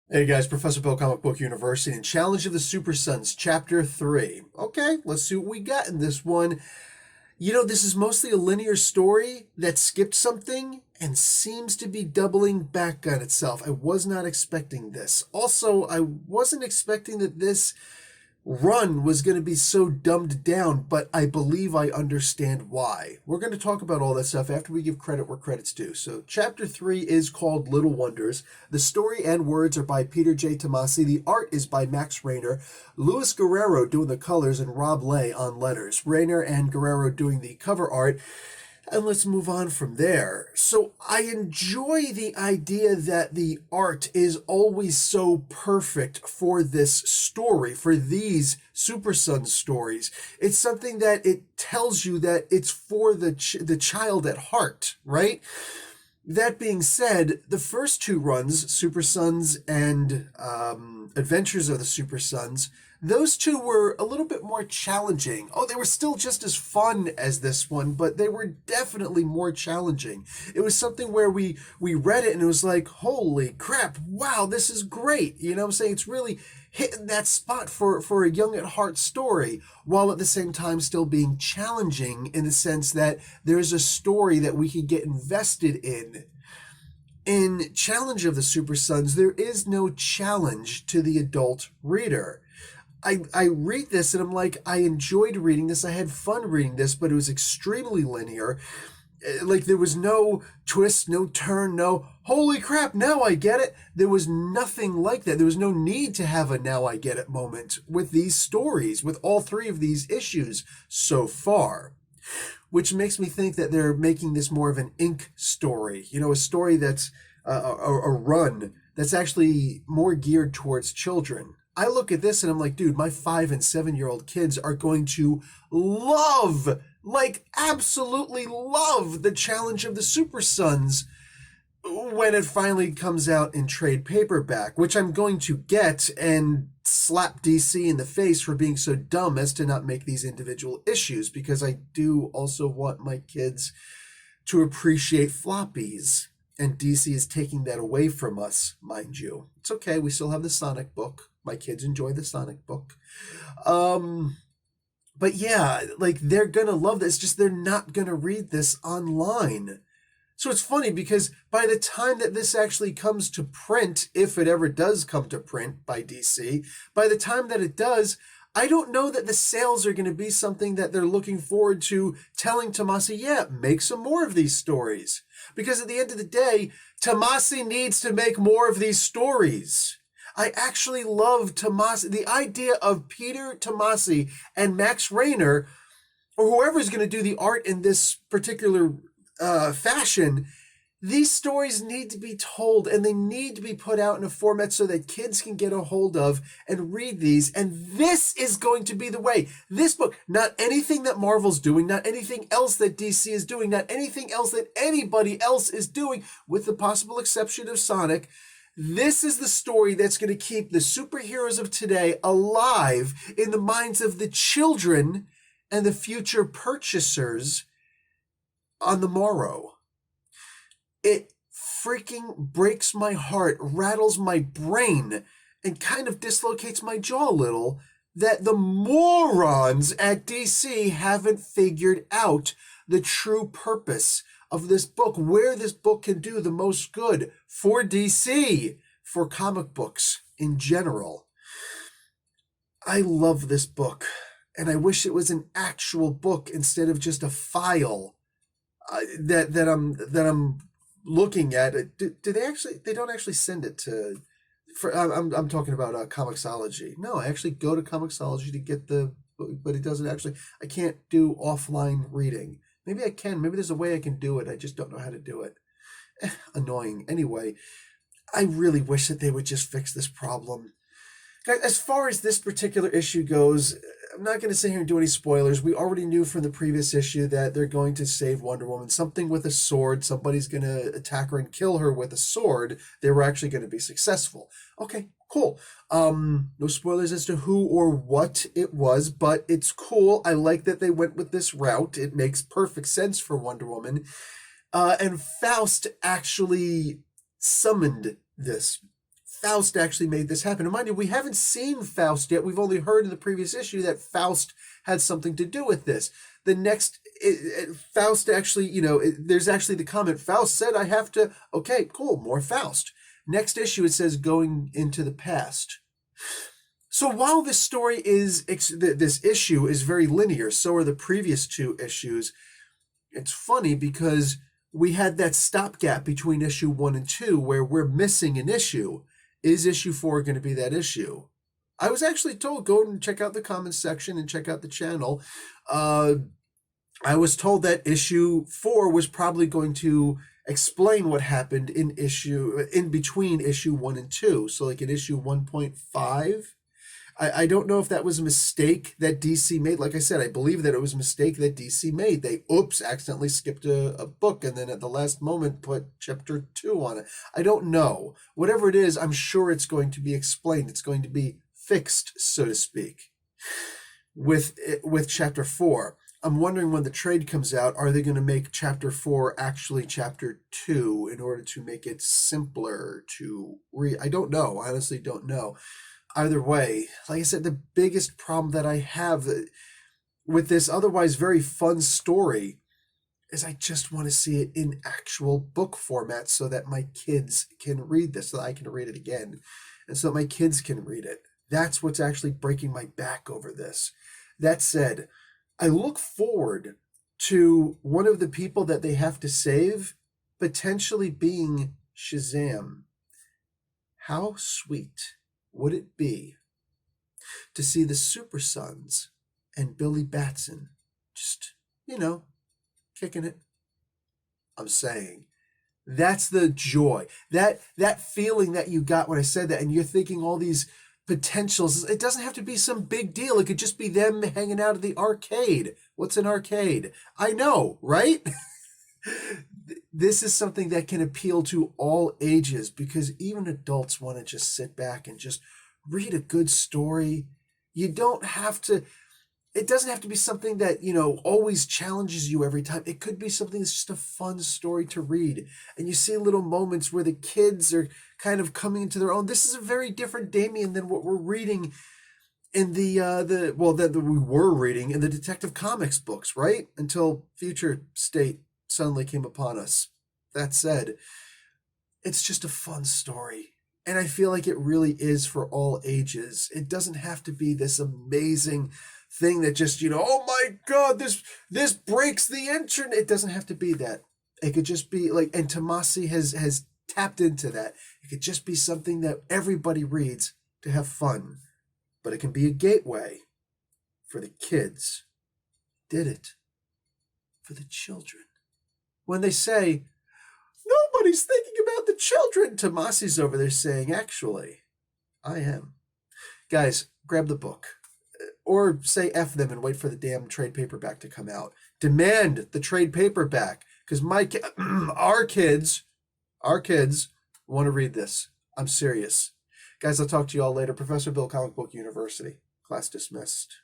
Hey guys, Professor Bill, Comic Book University, and Challenge of the Super Sons, Chapter 3. Okay, let's see what we got in this one. This is mostly a linear story that skipped something and seems to be doubling back on itself. I was not expecting this. Also, I wasn't expecting that this run was going to be so dumbed down, but I believe I understand why. We're going to talk about all that stuff after we give credit where credit's due. So, Chapter 3 is called Little Wonders. The story and words are by Peter J. Tomasi. The art is by Max Rainer. Luis Guerrero doing the colors and Rob Lay on letters. Rainer and Guerrero doing the cover art. And let's move on from there. So I enjoy the idea that the art is always so perfect for this story, for these Super Sons stories. It's something that it tells you that it's for the child at heart, right? That being said, the first two runs, Super Sons and Adventures of the Super Sons, those two were a little bit more challenging. Oh, they were still just as fun as this one, but they were definitely more challenging. It was something where we read it and it was like, holy crap, wow, this is great. You know what I'm saying? It's really hitting that spot for a young at heart story, while at the same time still being challenging in the sense that there's a story that we could get invested in. In Challenge of the Super Sons, there is no challenge to the adult reader. I read this and I'm like, I enjoyed reading this. I had fun reading this, but it was extremely linear. Like there was no twist, no turn, no holy crap, now I get it. There was nothing like that. There was no need to have a now I get it moment with these stories, with all three of these issues so far. Which makes me think that they're making this more of an ink story, a story that's a run that's actually more geared towards children. I look at this and I'm like, dude, my 5 and 7 year old kids are going to love, like, absolutely love the Challenge of the Super Sons when it finally comes out in trade paperback, which I'm going to get and slap DC in the face for being so dumb as to not make these individual issues, because I do also want my kids to appreciate floppies. And DC is taking that away from us, mind you. It's okay, we still have the Sonic book. My kids enjoy the Sonic book. But yeah, like they're gonna love this, just they're not gonna read this online. So it's funny because by the time that this actually comes to print, if it ever does come to print by DC, by the time that it does, I don't know that the sales are going to be something that they're looking forward to telling Tomasi, yeah, make some more of these stories. Because at the end of the day, Tomasi needs to make more of these stories. I actually love Tomasi. The idea of Peter Tomasi and Max Rainer, or whoever's going to do the art in this particular fashion, these stories need to be told and they need to be put out in a format so that kids can get a hold of and read these. And this is going to be the way. This book, not anything that Marvel's doing, not anything else that DC is doing, not anything else that anybody else is doing, with the possible exception of Sonic. This is the story that's going to keep the superheroes of today alive in the minds of the children and the future purchasers on the morrow. It freaking breaks my heart, rattles my brain, and kind of dislocates my jaw a little that the morons at DC haven't figured out the true purpose of this book, where this book can do the most good for DC, for comic books in general. I love this book, and I wish it was an actual book instead of just a file that I'm looking at. Do they actually? They don't actually send it to. I'm talking about Comixology. No, I actually go to Comixology to get the, but it doesn't actually. I can't do offline reading. Maybe I can. Maybe there's a way I can do it. I just don't know how to do it. Annoying. Anyway, I really wish that they would just fix this problem. As far as this particular issue goes, I'm not going to sit here and do any spoilers. We already knew from the previous issue that they're going to save Wonder Woman. Something with a sword. Somebody's going to attack her and kill her with a sword. They were actually going to be successful. Okay, cool. No spoilers as to who or what it was, but it's cool. I like that they went with this route. It makes perfect sense for Wonder Woman. And Faust actually summoned this. Faust actually made this happen. And mind you, we haven't seen Faust yet. We've only heard in the previous issue that Faust had something to do with this. The next, Faust actually, there's actually the comment, Faust said I have to, okay, cool, more Faust. Next issue, it says going into the past. So while this story this issue is very linear, so are the previous two issues. It's funny because we had that stopgap between issue 1 and 2 where we're missing an issue. Is issue 4 going to be that issue? I was actually told, go and check out the comments section and check out the channel. I was told that issue 4 was probably going to explain what happened in between issue 1 and 2. So like in issue 1.5. I don't know if that was a mistake that DC made. Like I said, I believe that it was a mistake that DC made. They, accidentally skipped a book and then at the last moment put chapter 2 on it. I don't know. Whatever it is, I'm sure it's going to be explained. It's going to be fixed, so to speak, with chapter 4. I'm wondering when the trade comes out, are they going to make chapter 4 actually chapter 2 in order to make it simpler to read? I don't know. I honestly don't know. Either way, like I said, the biggest problem that I have with this otherwise very fun story is I just want to see it in actual book format so that my kids can read this, so that I can read it again, and so that my kids can read it. That's what's actually breaking my back over this. That said, I look forward to one of the people that they have to save potentially being Shazam. How sweet would it be to see the Super Sons and Billy Batson just, kicking it? I'm saying that's the joy, that feeling that you got when I said that, and you're thinking all these potentials. It doesn't have to be some big deal. It could just be them hanging out at the arcade. What's an arcade? I know, right? This is something that can appeal to all ages because even adults want to just sit back and just read a good story. You don't have to, it doesn't have to be something that, always challenges you every time. It could be something that's just a fun story to read. And you see little moments where the kids are kind of coming into their own. This is a very different Damien than what we're reading in that we were reading in the Detective Comics books, right? Until Future State suddenly came upon us. That said, it's just a fun story. And I feel like it really is for all ages. It doesn't have to be this amazing thing that just, oh my God, this breaks the internet. It doesn't have to be that. It could just be like, and Tomasi has tapped into that. It could just be something that everybody reads to have fun. But it can be a gateway for the kids. Did it for the children. When they say, nobody's thinking about the children, Tomasi's over there saying, actually, I am. Guys, grab the book. Or say F them and wait for the damn trade paperback to come out. Demand the trade paperback. Because our kids want to read this. I'm serious. Guys, I'll talk to you all later. Professor Bill, Comic Book University. Class dismissed.